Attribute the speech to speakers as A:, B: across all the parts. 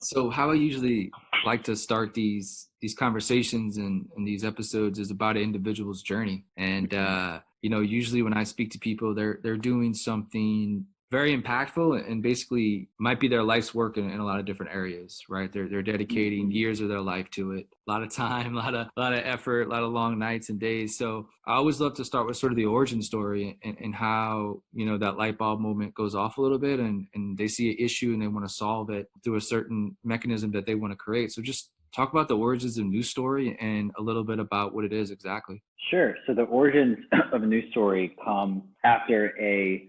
A: So how I usually like to start these conversations and these episodes is about an individual's journey. And usually when I speak to people, they're doing something very impactful and basically might be their life's work in a lot of different areas, right? They're dedicating years of their life to it, a lot of time, a lot of effort, a lot of long nights and days. So I always love to start with sort of the origin story and how, that light bulb moment goes off a little bit and they see an issue and they want to solve it through a certain mechanism that they want to create. So just talk about the origins of News Story and a little bit about what it is exactly.
B: Sure. So the origins of a News Story come after a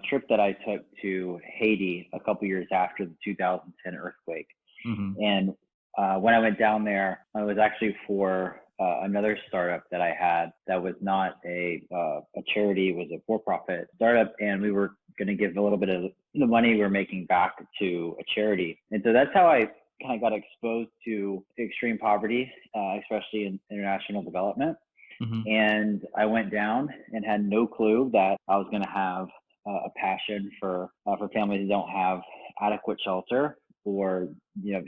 B: trip that I took to Haiti a couple years after the 2010 earthquake.
A: Mm-hmm.
B: And when I went down there, it was actually for another startup that I had that was not a charity, it was a for-profit startup. And we were going to give a little bit of the money we were making back to a charity. And so that's how I kind of got exposed to extreme poverty, especially in international development.
A: Mm-hmm.
B: And I went down and had no clue that I was going to have a passion for families that don't have adequate shelter, or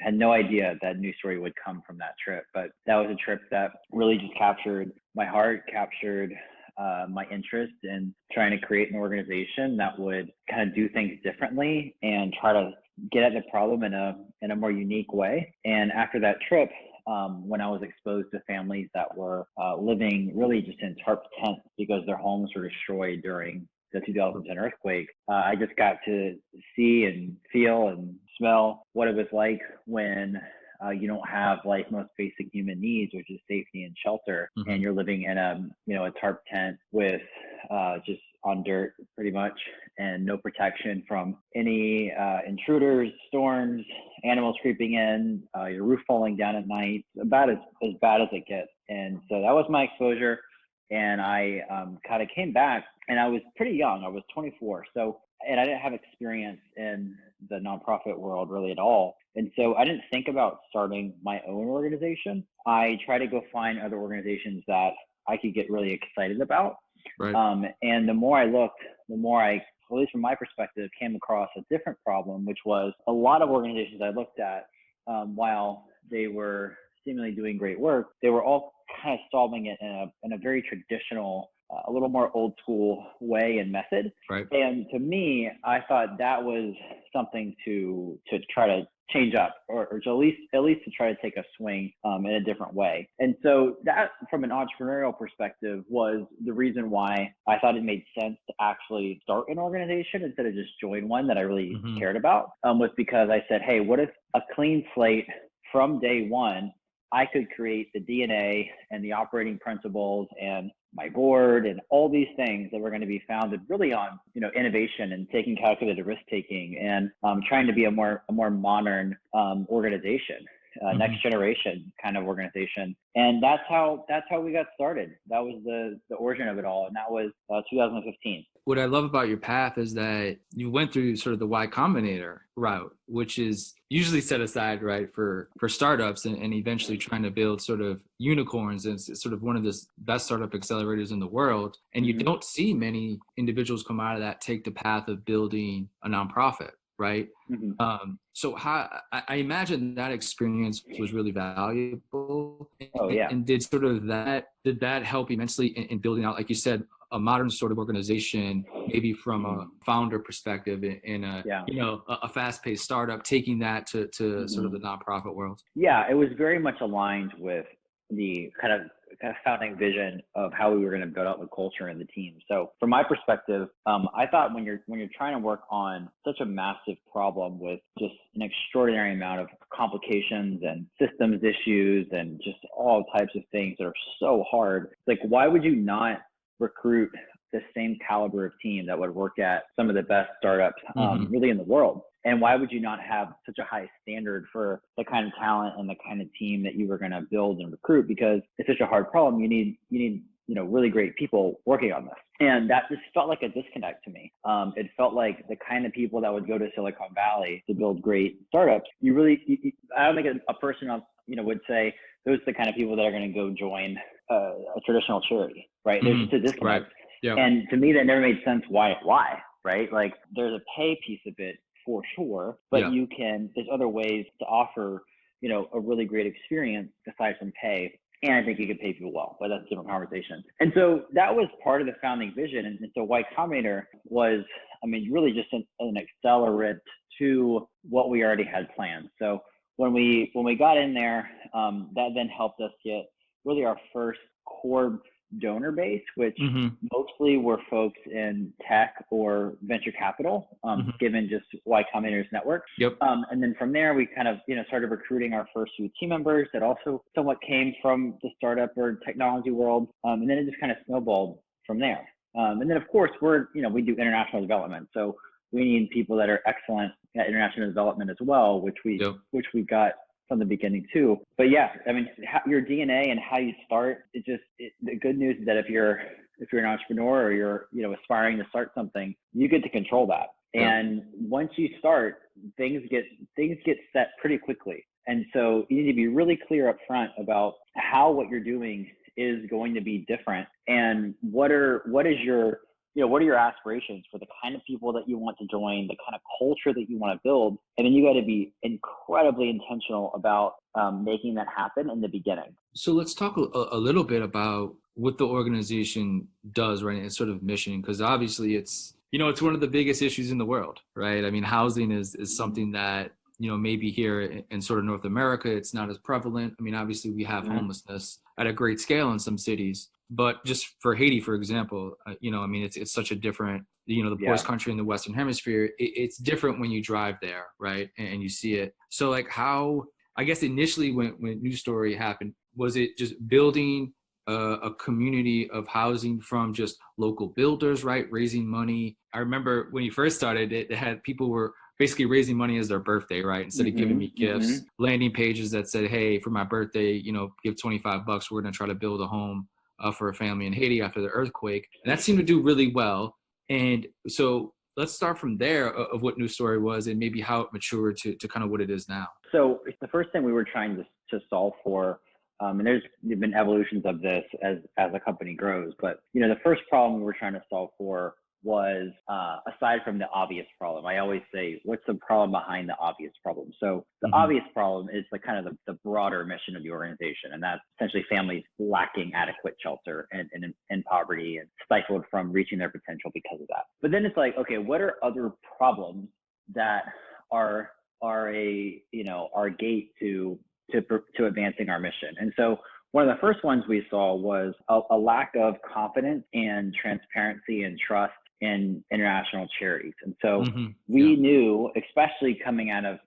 B: had no idea that News Story would come from that trip. But that was a trip that really just captured my heart, captured my interest in trying to create an organization that would kind of do things differently and try to get at the problem in a more unique way. And after that trip, when I was exposed to families that were living really just in tarp tents because their homes were destroyed during the 2010 earthquake, I just got to see and feel and smell what it was like when you don't have like most basic human needs, which is safety and shelter,
A: Mm-hmm.
B: and you're living in a tarp tent with just on dirt pretty much, and no protection from any intruders, storms, animals creeping in, your roof falling down at night, about as bad as it gets. And so that was my exposure. And I kind of came back, and I was pretty young. I was 24. And I didn't have experience in the nonprofit world really at all. And so I didn't think about starting my own organization. I tried to go find other organizations that I could get really excited about.
A: Right.
B: And the more I looked, the more I, at least from my perspective, came across a different problem, which was a lot of organizations I looked at, while they were seemingly doing great work, they were all kind of solving it in a very traditional, a little more old school way and method.
A: Right.
B: And to me, I thought that was something to try to change up, or to at least to try to take a swing in a different way. And so that, from an entrepreneurial perspective, was the reason why I thought it made sense to actually start an organization instead of just join one that I really
A: Mm-hmm.
B: cared about, was because I said, hey, what if a clean slate from day one, I could create the DNA and the operating principles and my board and all these things that were going to be founded really on, innovation and taking calculated risk taking and trying to be a more modern organization,
A: Mm-hmm.
B: next generation kind of organization. And that's how we got started. That was the origin of it all. And that was 2015.
A: What I love about your path is that you went through sort of the Y Combinator route, which is usually set aside, right, for startups and eventually trying to build sort of unicorns. And it's sort of one of the best startup accelerators in the world. And you
B: Mm-hmm.
A: don't see many individuals come out of that, take the path of building a nonprofit, right?
B: Mm-hmm.
A: So how, I imagine that experience was really valuable.
B: Oh, yeah.
A: And did that help immensely in building out, like you said, a modern sort of organization, maybe from a founder perspective in a fast-paced startup, taking that to
B: Mm-hmm.
A: sort of the nonprofit world?
B: Yeah, it was very much aligned with the kind of founding vision of how we were going to build out the culture and the team. So from my perspective, I thought when you're trying to work on such a massive problem with just an extraordinary amount of complications and systems issues and just all types of things that are so hard, like, why would you not recruit the same caliber of team that would work at some of the best startups really in the world? And why would you not have such a high standard for the kind of talent and the kind of team that you were going to build and recruit? Because it's such a hard problem. You need really great people working on this. And that just felt like a disconnect to me. It felt like the kind of people that would go to Silicon Valley to build great startups. I don't think a person would say those are the kind of people that are going to go join a traditional charity, right?
A: Mm-hmm.
B: There's just a disconnect.
A: Right. Yeah.
B: And to me, that never made sense. Why? Right? Like, there's a pay piece of it for sure, but
A: Yeah.
B: there's other ways to offer, a really great experience aside from pay. And I think you could pay people well, but that's a different conversation. And so that was part of the founding vision. And so Y Combinator was, really just an accelerant to what we already had planned. So when we got in there, that then helped us get really our first core donor base, which mostly were folks in tech or venture capital, given just Y Combinator's network.
A: Yep.
B: And then from there, we kind of, started recruiting our first few team members that also somewhat came from the startup or technology world. And then it just kind of snowballed from there. And then of course we do international development. So we need people that are excellent at international development as well, which we got from the beginning too. But yeah, your DNA and how you start, the good news is that if you're an entrepreneur or you're, aspiring to start something, you get to control that. Yeah. And once you start, things get set pretty quickly. And so you need to be really clear up front about how what you're doing is going to be different, and what are your aspirations for the kind of people that you want to join, the kind of culture that you want to build. And then you got to be incredibly intentional about making that happen in the beginning.
A: So let's talk a little bit about what the organization does, right? And its sort of mission, because obviously it's one of the biggest issues in the world, right? Housing is something that, maybe here in sort of North America, it's not as prevalent. Obviously we have homelessness at a great scale in some cities. But just for Haiti, for example, it's such a different, the poorest country in the Western Hemisphere. It's different when you drive there, right? And you see it. So how, I guess initially when New Story happened, was it just building a community of housing from just local builders, right? Raising money. I remember when you first started, it had people were basically raising money as their birthday, right? Instead of giving me gifts, landing pages that said, hey, for my birthday, give $25. We're going to try to build a home for a family in Haiti after the earthquake. And that seemed to do really well. And so let's start from there of what New Story was and maybe how it matured to kind of what it is now.
B: So the first thing we were trying to solve for, and there's been evolutions of this as a company grows, but the first problem we were trying to solve for was, aside from the obvious problem, I always say, what's the problem behind the obvious problem? So the obvious problem is the kind of the broader mission of the organization. And that's essentially families lacking adequate shelter and in poverty and stifled from reaching their potential because of that. But then it's like, okay, what are other problems that are our gate to advancing our mission? And so one of the first ones we saw was a lack of confidence and transparency and trust in international charities. And so we knew, especially coming out of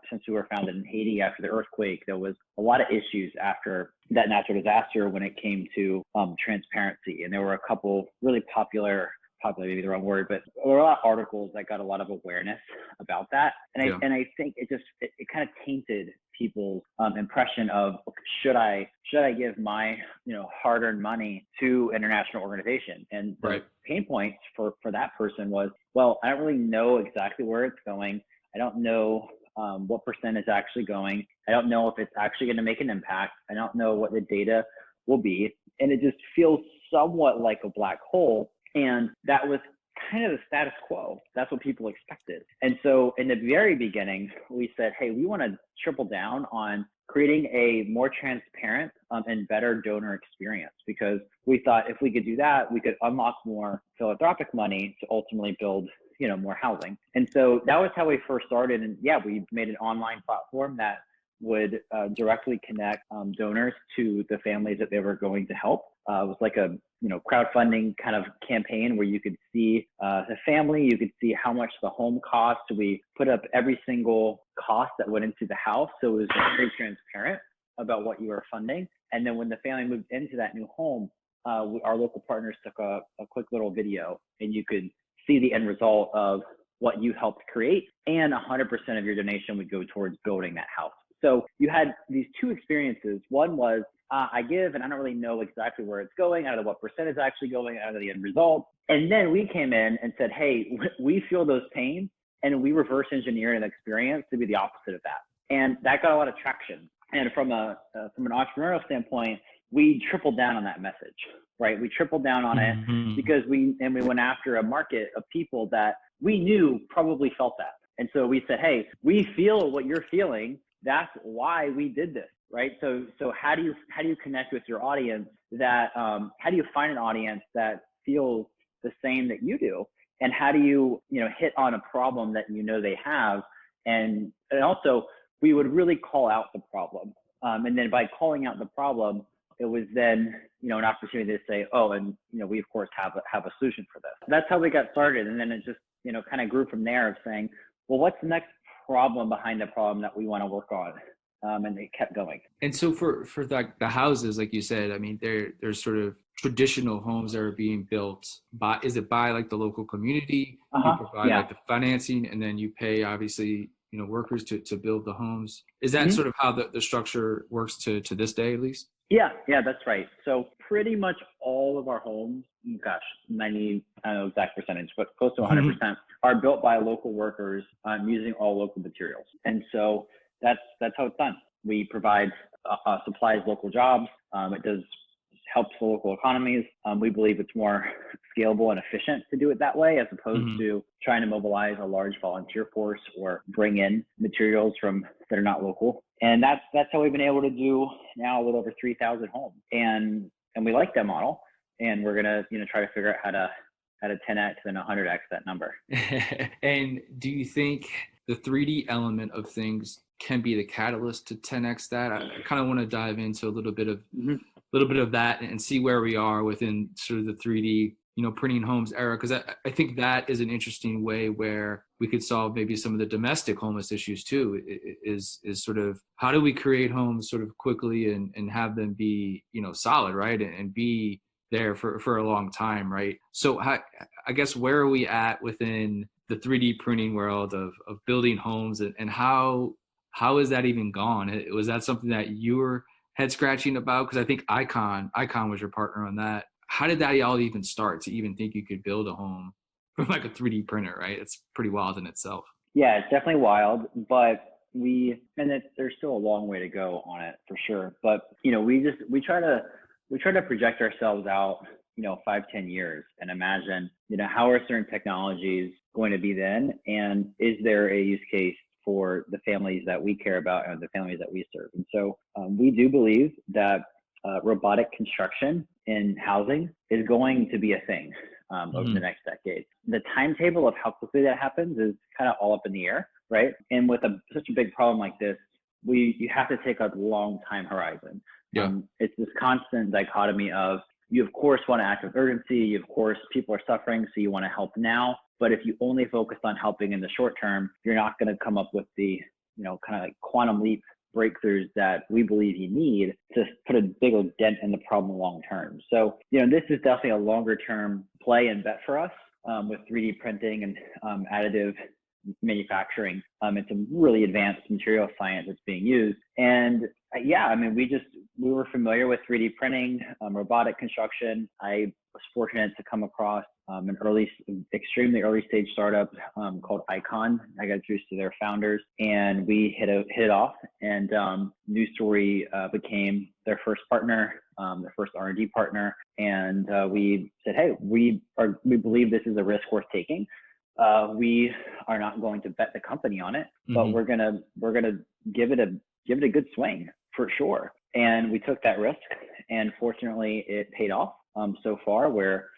B: since we were founded in Haiti after the earthquake, there was a lot of issues after that natural disaster when it came to transparency. And there were a couple really popular maybe the wrong word, but there were a lot of articles that got a lot of awareness about that. And I think it kind of tainted people's impression of, should I give my hard-earned money to international organization? And the pain points for that person was, well, I don't really know exactly where it's going. I don't know what percent is actually going. I don't know if it's actually going to make an impact. I don't know what the data will be. And it just feels somewhat like a black hole. And that was kind of the status quo. That's what people expected. And so in the very beginning, we said, hey, we want to triple down on creating a more transparent and better donor experience, because we thought if we could do that, we could unlock more philanthropic money to ultimately build more housing. And so that was how we first started. And we made an online platform that would directly connect donors to the families that they were going to help. It was like a crowdfunding kind of campaign where you could see the family, you could see how much the home cost. We put up every single cost that went into the house, so it was very transparent about what you were funding. And then when the family moved into that new home, our local partners took a quick little video, and you could see the end result of what you helped create, and 100% of your donation would go towards building that house. So you had these two experiences. One was, I give and I don't really know exactly where it's going, I don't know what percent is actually going out of the end result. And then we came in and said, hey, we feel those pains, and we reverse engineer an experience to be the opposite of that. And that got a lot of traction. And from an entrepreneurial standpoint, we tripled down on that message, right? We tripled down on it because we went after a market of people that we knew probably felt that. And so we said, hey, we feel what you're feeling. That's why we did this, right? So how do you connect with your audience? That how do you find an audience that feels the same that you do? And how do you hit on a problem that they have? And also, we would really call out the problem. And then by calling out the problem, it was then, an opportunity to say, oh, and, we of course have a solution for this. That's how we got started. And then it just, kind of grew from there of saying, well, what's the next problem behind the problem that we want to work on? And it kept going.
A: And so for the houses, like you said, I mean, there's sort of traditional homes that are being built is it by like the local community? You provide like the financing, and then you pay obviously, workers to build the homes. Is that sort of how the structure works to this day, at least?
B: Yeah, that's right. So pretty much all of our homes, 90, I don't know exact percentage, but close to 100% are built by local workers using all local materials. And so that's how it's done. We provide supplies, local jobs. It helps the local economies. We believe it's more scalable and efficient to do it that way, as opposed to trying to mobilize a large volunteer force or bring in materials that are not local. And that's how we've been able to do now with over 3,000 homes. And we like that model. And we're gonna try to figure out how to 10x and 100x that number.
A: And do you think the 3D element of things can be the catalyst to 10x that? I kind of want to dive into a little bit of that and see where we are within sort of the 3D, printing homes era, because I think that is an interesting way where we could solve maybe some of the domestic homeless issues too. Is sort of how do we create homes sort of quickly and have them be solid, right, and be there for a long time, right? So I guess where are we at within the 3D printing world of building homes, and how has that even gone? Was that something that you were head scratching about? Because I think Icon was your partner on that. How did that all even start to even think you could build a home from like a 3D printer, right? It's pretty wild in itself.
B: Yeah, it's definitely wild, but there's still a long way to go on it for sure. But we try to project ourselves out 5-10 years and imagine how are certain technologies going to be then, and is there a use case for the families that we care about and the families that we serve. And so we do believe that robotic construction in housing is going to be a thing over the next decade. The timetable of how quickly that happens is kind of all up in the air, right? And with such a big problem like this, you have to take a long time horizon.
A: Yeah.
B: It's this constant dichotomy of, you of course want to act with urgency, of course people are suffering, so you want to help now. But if you only focus on helping in the short term, you're not going to come up with the, kind of like quantum leap breakthroughs that we believe you need to put a bigger dent in the problem long term. So, this is definitely a longer term play and bet for us with 3D printing and additive manufacturing. It's a really advanced material science that's being used. And we were familiar with 3D printing, robotic construction. I was fortunate to come across an extremely early stage startup called Icon. I got introduced to their founders, and we hit it off. And News Story became their first partner, their first R&D partner. And we said, hey, we believe this is a risk worth taking. We are not going to bet the company on it, but we're gonna give it a good swing for sure. And we took that risk, and fortunately, it paid off so far. Where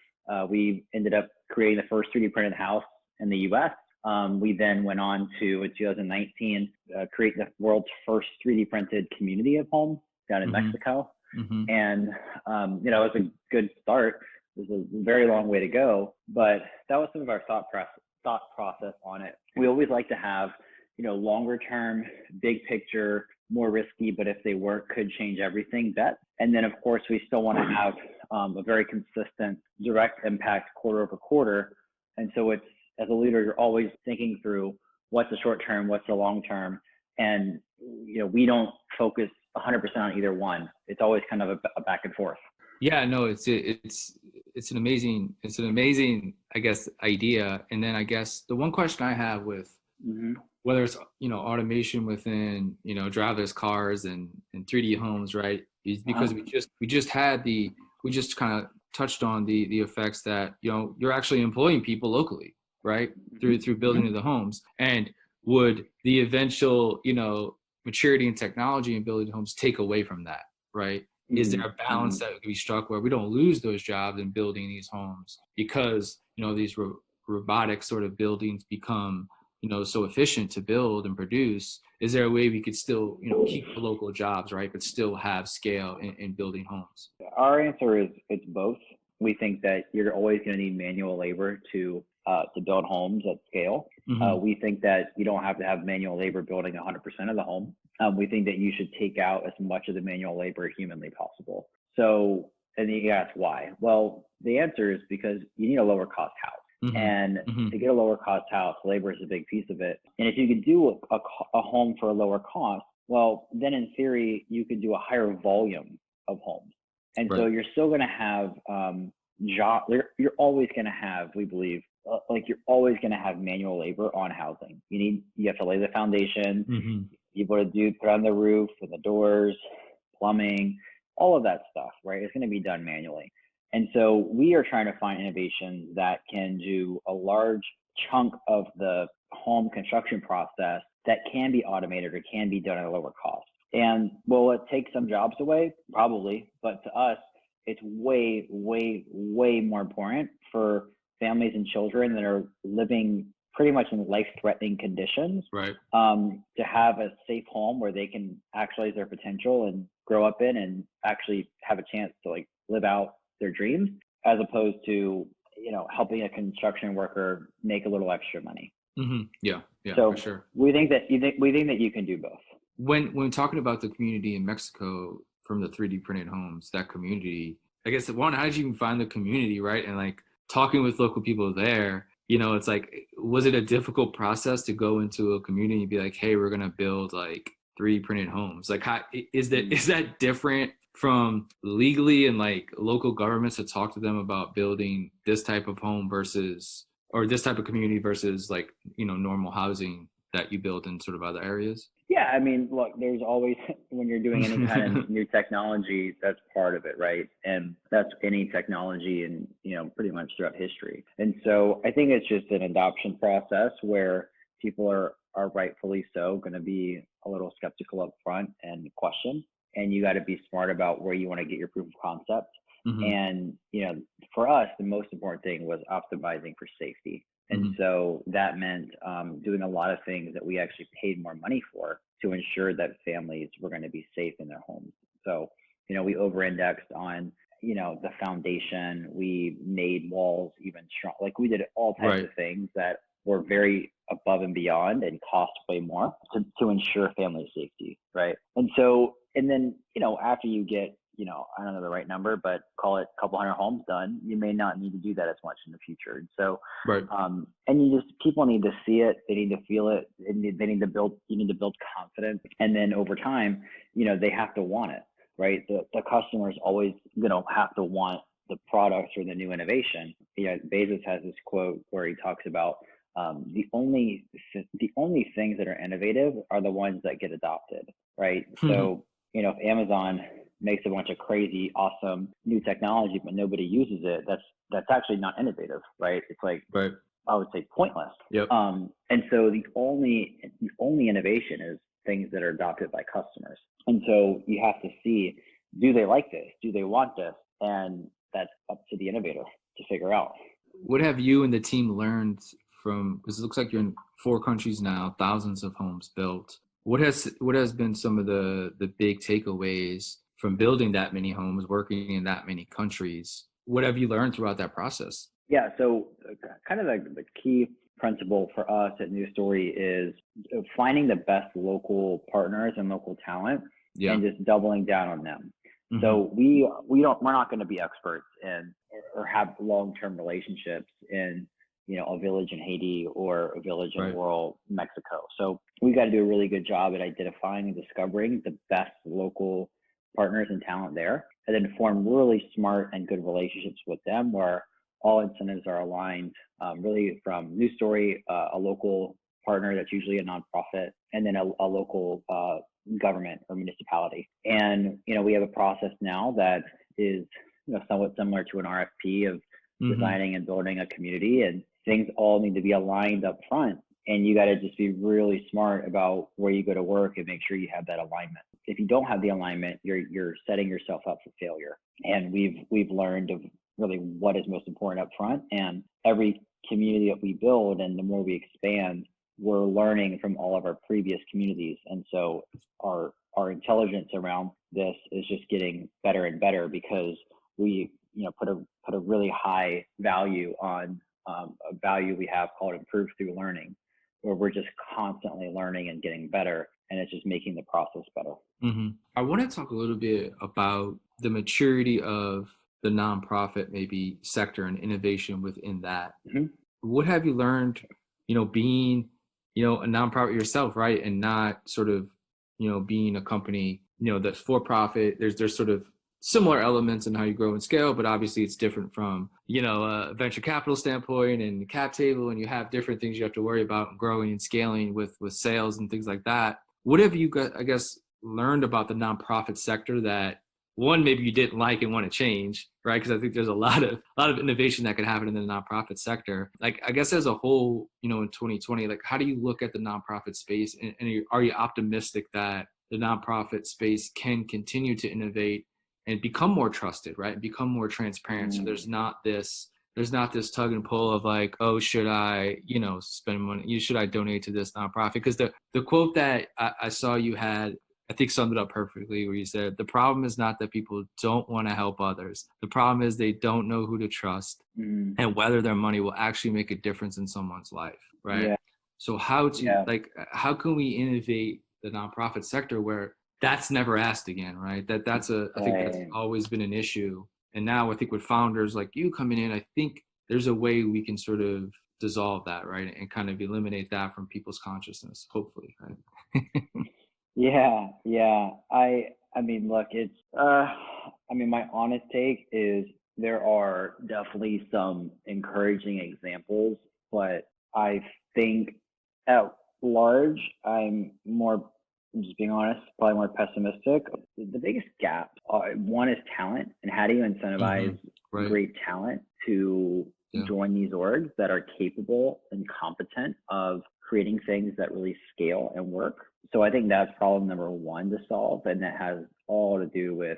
B: we ended up creating the first 3D printed house in the U.S. We then went on to, in 2019, create the world's first 3D printed community of homes down in Mexico. And it was a good start. There's a very long way to go, but that was some of our thought process on it. We always like to have, longer term, big picture, more risky, but if they work, could change everything bet. And then of course, we still want to have a very consistent direct impact quarter over quarter. And so it's, as a leader, you're always thinking through what's the short term, what's the long term. And, we don't focus 100% on either one. It's always kind of a back and forth.
A: Yeah, no, it's an amazing, I guess, idea. And then I guess the one question I have with whether it's, automation within, driverless cars and 3D homes, right, is because we just kind of touched on the effects that, you're actually employing people locally, right, through building of the homes. And would the eventual, maturity and technology in building homes take away from that, right? Is there a balance that can be struck where we don't lose those jobs in building these homes because, these robotic sort of buildings become, so efficient to build and produce? Is there a way we could still, keep the local jobs, right, but still have scale in building homes?
B: Our answer is it's both. We think that you're always going to need manual labor to build homes at scale. We think that you don't have to have manual labor building 100% of the home. We think that you should take out as much of the manual labor humanly possible. So, and you ask why? Well, the answer is because you need a lower cost house. And to get a lower cost house, labor is a big piece of it. And if you could do a home for a lower cost, well, then in theory, you could do a higher volume of homes. And so you're still going to have job. You're always going to have, we believe, you're always going to have manual labor on housing. You have to lay the foundation. You put on the roof and the doors, plumbing, all of that stuff, right? It's going to be done manually. And so we are trying to find innovations that can do a large chunk of the home construction process that can be automated or can be done at a lower cost. And will it take some jobs away? Probably. But to us, it's way, way, way more important for families and children that are living pretty much in life-threatening conditions, to have a safe home where they can actualize their potential and grow up in and actually have a chance to live out their dreams, as opposed to, helping a construction worker make a little extra money.
A: Yeah,
B: so
A: for sure.
B: We think that you can do both.
A: When talking about the community in Mexico from the 3D printed homes, that community, I guess, one, how did you even find the community, right? And talking with local people there, it's was it a difficult process to go into a community and be like, hey, we're going to build 3D printed homes? How is that different from legally and local governments to talk to them about building this type of home versus, or this type of community versus normal housing that you build in sort of other areas?
B: Yeah, I mean, look, there's always, when you're doing any kind of new technology, that's part of it, right? And that's any technology and, pretty much throughout history. And so I think it's just an adoption process where people are rightfully so going to be a little skeptical up front and question. And you got to be smart about where you want to get your proof of concept. And, for us, the most important thing was optimizing for safety. And so that meant doing a lot of things that we actually paid more money for to ensure that families were going to be safe in their homes. So, we over-indexed on, the foundation. We made walls even strong. We did all types of things that were very above and beyond and cost way more to ensure family safety, right? And so, and then, after you get, I don't know the right number, but call it a couple hundred homes done, you may not need to do that as much in the future. And so, and people need to see it, they need to feel it, you need to build confidence. And then over time, they have to want it, right? The customer is always going to have to want the products or the new innovation. Bezos has this quote where he talks about the only things that are innovative are the ones that get adopted, right? So, if Amazon makes a bunch of crazy, awesome new technology, but nobody uses it, that's actually not innovative, right? It's I would say pointless. And so the only innovation is things that are adopted by customers. And so you have to see, do they like this? Do they want this? And that's up to the innovator to figure out.
A: What have you and the team learned from, because it looks like you're in 4 countries now, thousands of homes built. What has been some of the big takeaways from building that many homes, working in that many countries? What have you learned throughout that process?
B: Yeah, so kind of the key principle for us at New Story is finding the best local partners and local talent and just doubling down on them. So we're not going to be experts in or have long-term relationships in a village in Haiti or a village in rural Mexico. So we got to do a really good job at identifying and discovering the best local partners and talent there, and then form really smart and good relationships with them where all incentives are aligned, really from New Story, a local partner that's usually a nonprofit, and then a local government or municipality. And, we have a process now that is somewhat similar to an RFP of designing and building a community, and things all need to be aligned up front And you got to just be really smart about where you go to work and make sure you have that alignment. If you don't have the alignment, you're setting yourself up for failure. And we've learned of really what is most important up front. And every community that we build and the more we expand, we're learning from all of our previous communities. And so our intelligence around this is just getting better and better because we, put a really high value on a value we have called improve through learning, where we're just constantly learning and getting better, and it's just making the process better.
A: Mm-hmm. I want to talk a little bit about the maturity of the nonprofit maybe sector and innovation within that. Mm-hmm. What have you learned, being, a nonprofit yourself, right? And not sort of, being a company, that's for profit. There's sort of similar elements in how you grow and scale, but obviously it's different from, a venture capital standpoint and cap table, and you have different things you have to worry about growing and scaling with sales and things like that. What have you got, I guess, learned about the nonprofit sector that one, maybe you didn't like and want to change, right? Because I think there's a lot of innovation that could happen in the nonprofit sector. Like, I guess as a whole, in 2020, like, how do you look at the nonprofit space? And are you optimistic that the nonprofit space can continue to innovate and become more trusted, right? And become more transparent. So there's not this tug and pull of like, oh, should I, spend money? Should I donate to this nonprofit? Because the quote that I saw you had, I think summed it up perfectly, where you said, the problem is not that people don't want to help others. The problem is they don't know who to trust and whether their money will actually make a difference in someone's life, right? Yeah. So how can we innovate the nonprofit sector where that's never asked again, right? I think that's always been an issue. And now I think with founders like you coming in, I think there's a way we can sort of dissolve that, right? And kind of eliminate that from people's consciousness, hopefully, right?
B: Yeah. I mean, look, it's, my honest take is there are definitely some encouraging examples, but I think at large, just being honest, probably more pessimistic. The biggest gap, one is talent, and how do you incentivize great talent to join these orgs that are capable and competent of creating things that really scale and work? So I think that's problem number one to solve, and that has all to do with,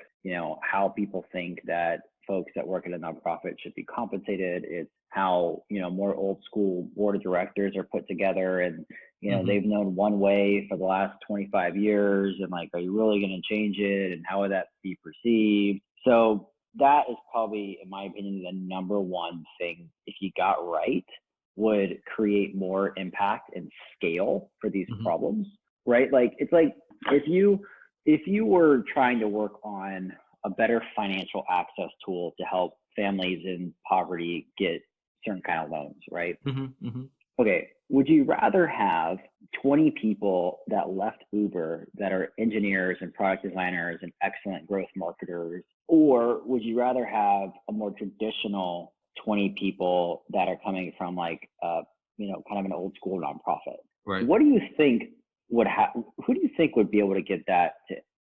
B: how people think that folks that work at a nonprofit should be compensated. It's how, more old school board of directors are put together, and they've known one way for the last 25 years, and like, are you really going to change it, and how would that be perceived? So that is probably, in my opinion, the number one thing, if you got right, would create more impact and scale for these problems, right? Like, it's like if you were trying to work on a better financial access tool to help families in poverty get certain kind of loans, right? Okay, would you rather have 20 people that left Uber that are engineers and product designers and excellent growth marketers, or would you rather have a more traditional 20 people that are coming from like, kind of an old school nonprofit?
A: Right.
B: What do you think who do you think would be able to get that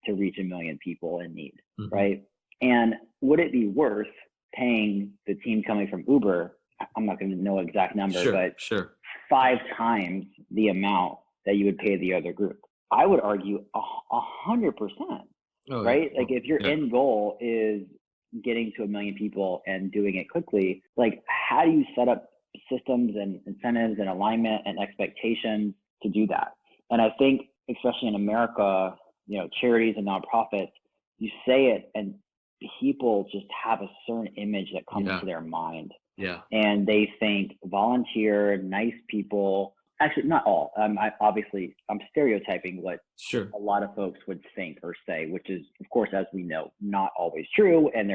B: to reach 1 million people in need, right? And would it be worth paying the team coming from Uber, I'm not going to know exact number, but 5 times the amount that you would pay the other group? I would argue 100%, right? Like, if your end goal is getting to 1 million people and doing it quickly, like, how do you set up systems and incentives and alignment and expectations to do that? And I think, especially in America, charities and nonprofits, you say it and people just have a certain image that comes to their mind.
A: Yeah.
B: And they think volunteer, nice people, actually not all. I'm stereotyping what a lot of folks would think or say, which is, of course, as we know, not always true. And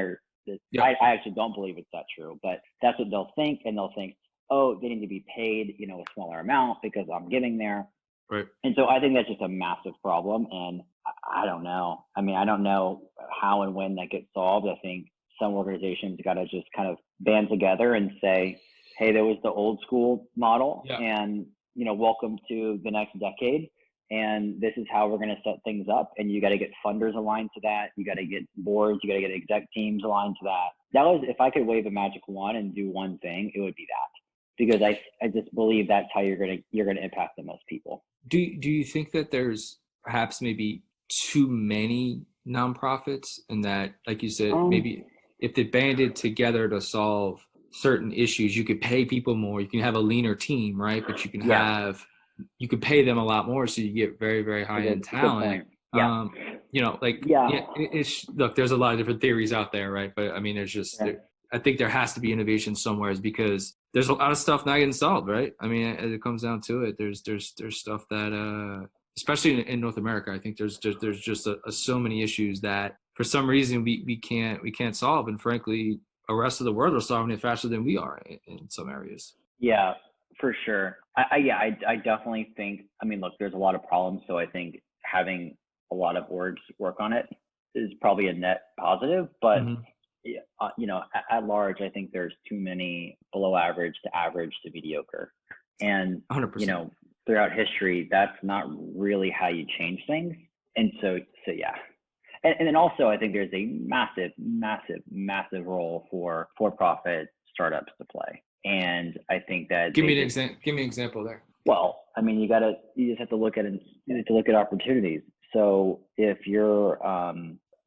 B: I actually don't believe it's that true, but that's what they'll think. And they'll think, oh, they need to be paid, a smaller amount because I'm giving there.
A: Right.
B: And so I think that's just a massive problem. And I don't know. I mean, I don't know how and when that gets solved. I think some organizations got to just kind of band together and say, hey, there was the old school model and, welcome to the next decade. And this is how we're going to set things up. And you got to get funders aligned to that. You got to get boards. You got to get exec teams aligned to that. That was, if I could wave a magic wand and do one thing, it would be that. because I just believe that's how you're gonna impact the most people.
A: Do you think that there's perhaps maybe too many nonprofits, and that, like you said, maybe if they banded together to solve certain issues, you could pay people more, you can have a leaner team, right? But you could pay them a lot more, so you get very, very high end talent.
B: Yeah.
A: It's look, there's a lot of different theories out there, right? But I mean, there's just I think there has to be innovation somewhere, because there's a lot of stuff not getting solved, right? I mean, as it comes down to it, there's stuff that especially in North America, I think there's just so many issues that for some reason we can't solve, and frankly, the rest of the world are solving it faster than we are in some areas.
B: Yeah, for sure. I definitely think. I mean, look, there's a lot of problems, so I think having a lot of orgs work on it is probably a net positive, but.
A: Mm-hmm.
B: At large, I think there's too many below average to mediocre. And,
A: 100%.
B: Throughout history, that's not really how you change things. And so yeah. And then also, I think there's a massive role for for-profit startups to play. And I think that
A: give me an example there.
B: Well, I mean, you just have to look at opportunities. So if you're,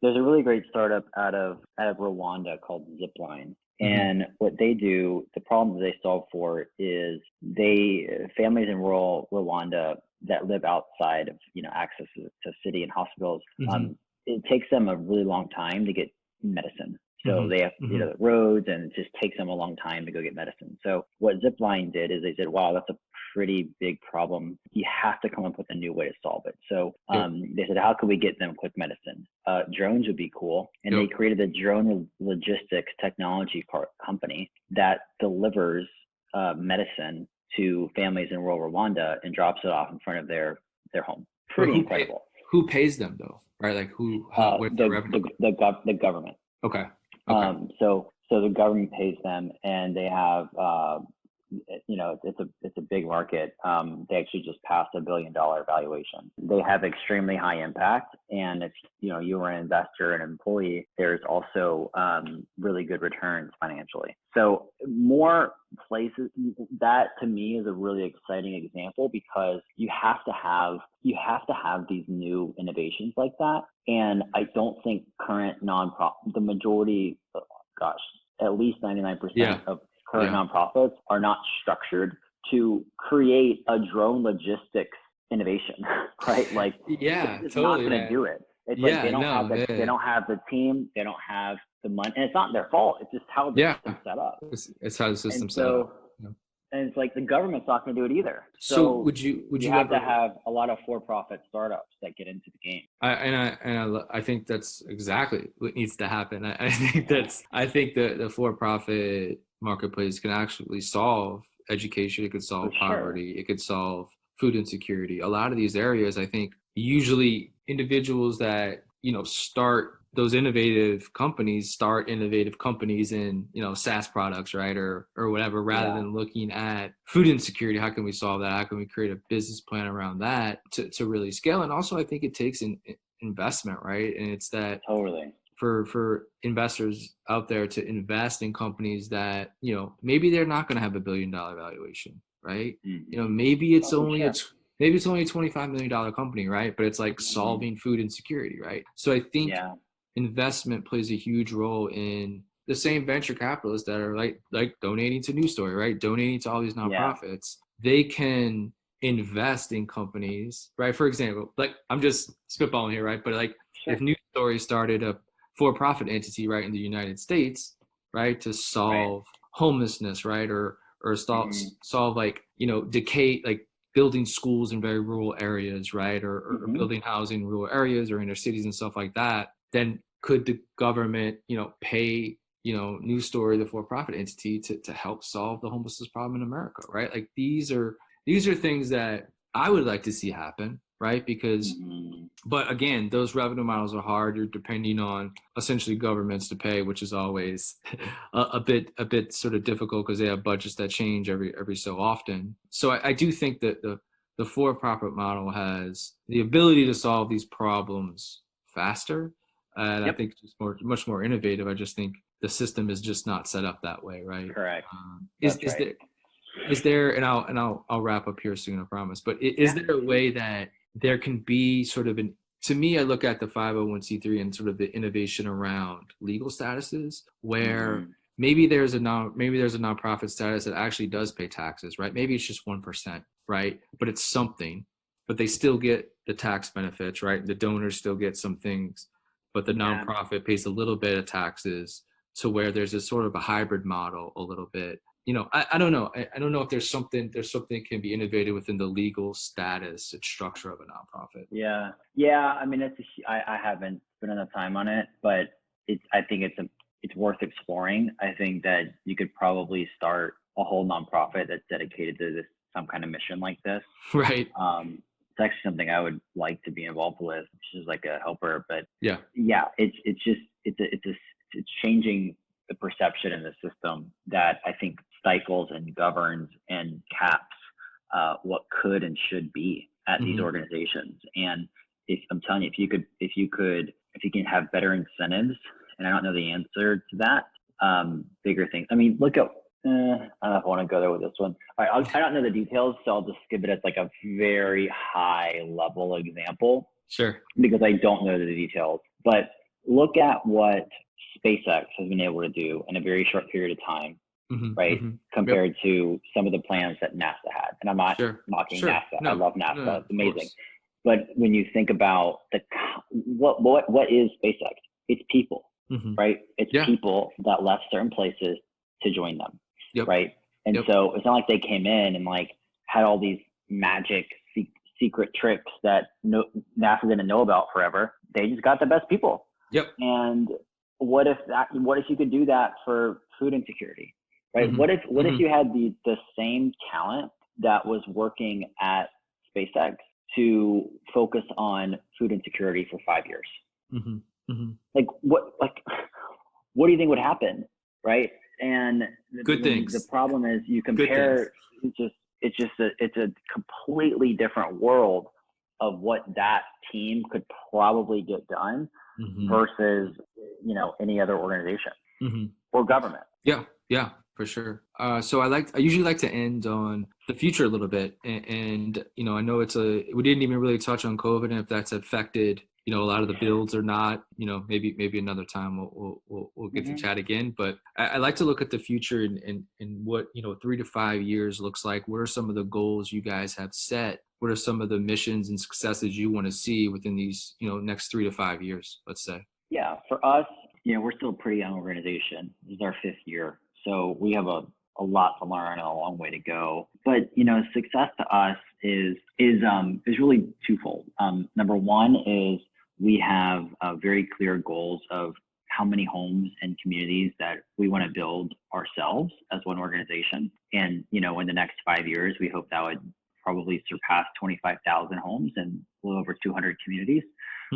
B: there's a really great startup out of Rwanda called Zipline. And what they do, the problem they solve for is families in rural Rwanda that live outside of, access to city and hospitals. It takes them a really long time to get medicine. So they have, the roads, and it just takes them a long time to go get medicine. So what Zipline did is they said, wow, that's a pretty big problem. You have to come up with a new way to solve it. So they said, how can we get them quick medicine? Drones would be cool. And they created a drone logistics technology company that delivers medicine to families in rural Rwanda and drops it off in front of their home. Pretty incredible.
A: Who pays them though? Right? Like what's the revenue?
B: The government.
A: Okay.
B: So the government pays them, and they have, it's a big market. They actually just passed $1 billion valuation. They have extremely high impact, and if you were an investor and employee, there's also really good returns financially. So more places, that to me is a really exciting example, because you have to have these new innovations like that. And I don't think current the majority, at least 99% of current nonprofits are not structured to create a drone logistics innovation, right? Like, it's
A: totally,
B: not going to do it. It's like they don't have the team, they don't have the money, and it's not their fault. It's just how the system's set up.
A: It's how the system's set up.
B: And it's like the government's not going to do it either.
A: So would you
B: have to have a lot of for-profit startups that get into the game?
A: I think that's exactly what needs to happen. I think the for-profit marketplace can actually solve education. It could solve poverty. It could solve food insecurity. A lot of these areas, I think, usually individuals that start those innovative companies in SaaS products, right, or whatever, rather than looking at food insecurity. How can we solve that? How can we create a business plan around that to really scale? And also, I think it takes an investment, right? And it's that for investors out there to invest in companies that maybe they're not going to have $1 billion valuation, right? Maybe it's only a $25 million company, right? But it's like solving food insecurity, right? So I think investment plays a huge role in the same venture capitalists that are like donating to News Story, right? Donating to all these nonprofits. They can invest in companies, right? For example, like I'm just spitballing here, right? But like if News Story started a for-profit entity, right, in the United States, right, to solve homelessness, right, or solve like decay, like building schools in very rural areas, right, or building housing in rural areas or inner cities and stuff like that, then could the government, pay, News Story, the for-profit entity, to help solve the homelessness problem in America, right? Like these are things that I would like to see happen, right? Because, but again, those revenue models are hard. You're depending on essentially governments to pay, which is always a bit sort of difficult because they have budgets that change every so often. So I do think that the for-profit model has the ability to solve these problems faster. And I think it's much more innovative. I just think the system is just not set up that way, right?
B: Correct.
A: is there, and I'll wrap up here soon, I promise, but is there a way that there can be sort of to me, I look at the 501c3 and sort of the innovation around legal statuses where maybe there's a nonprofit status that actually does pay taxes, right? Maybe it's just 1%, right? But it's something, but they still get the tax benefits, right? The donors still get some things, but the nonprofit pays a little bit of taxes, to where there's a sort of a hybrid model a little bit. I don't know. I don't know if there's something can be innovated within the legal status and structure of a nonprofit.
B: Yeah. I mean, I haven't spent enough time on it, but I think it's worth exploring. I think that you could probably start a whole nonprofit that's dedicated to some kind of mission like this.
A: Right.
B: It's actually something I would like to be involved with, which is like a helper. But
A: yeah,
B: it's changing the perception in the system that I think stifles and governs and caps what could and should be at these organizations. And I'm telling you, if you can have better incentives, and I don't know the answer to that, bigger things. I mean, look at, I don't know if I want to go there with this one. All right, I don't know the details, so I'll just give it as like a very high level example.
A: Sure.
B: Because I don't know the details. But look at what SpaceX has been able to do in a very short period of time, right? Compared to some of the plans that NASA had. And I'm not mocking NASA. No, I love NASA. No, it's amazing. But when you think about what is SpaceX? It's people, right? It's people that left certain places to join them, right? And so it's not like they came in and like had all these magic secret tricks that NASA didn't know about forever. They just got the best people. And what if you could do that for food insecurity, right? What if you had the same talent that was working at SpaceX to focus on food insecurity for 5 years? Like what do you think would happen, right? And the problem is you compare, it's a completely different world of what that team could probably get done versus any other organization or government.
A: Yeah, for sure. So I usually like to end on the future a little bit, and I know we didn't even really touch on COVID and if that's affected a lot of the builds or not. Maybe another time we'll get to chat again. But I like to look at the future and what 3 to 5 years looks like. What are some of the goals you guys have set? What are some of the missions and successes you want to see within these next 3 to 5 years, let's say?
B: Yeah, for us, we're still a pretty young organization. This is our 5th year, so we have a lot to learn and a long way to go. But success to us is really twofold. Number one is we have very clear goals of how many homes and communities that we want to build ourselves as one organization. And in the next 5 years, we hope that would probably surpass 25,000 homes and a little over 200 communities,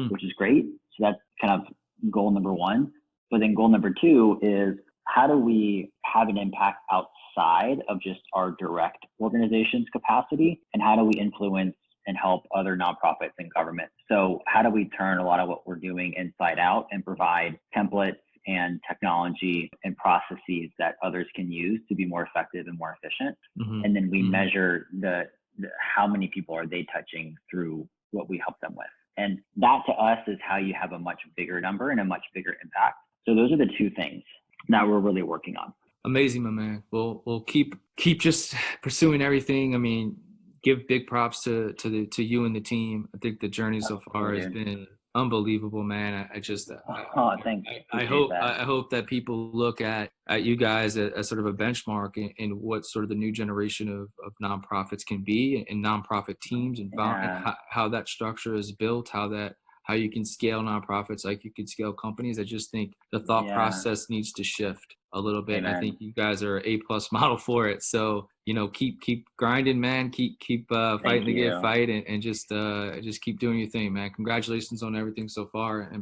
B: which is great. So that's kind of goal number one. But then goal number two is, how do we have an impact outside of just our direct organization's capacity? And how do we influence and help other nonprofits and government? So how do we turn a lot of what we're doing inside out and provide templates and technology and processes that others can use to be more effective and more efficient? And then we measure how many people are they touching through what we help them with. And that to us is how you have a much bigger number and a much bigger impact. So those are the two things that we're really working on.
A: Amazing, my man. We'll keep just pursuing everything. I mean, give big props to you and the team. I think the journey so far has been unbelievable, man.
B: Thanks.
A: I hope that people look at you guys as sort of a benchmark in what sort of the new generation of nonprofits can be, and nonprofit teams, and how that structure is built, how you can scale nonprofits like you can scale companies. I just think the thought process needs to shift a little bit.
B: Amen.
A: I think you guys are an A+ model for it. So, keep grinding, man. Keep fighting the good fight, and just keep doing your thing, man. Congratulations on everything so far. And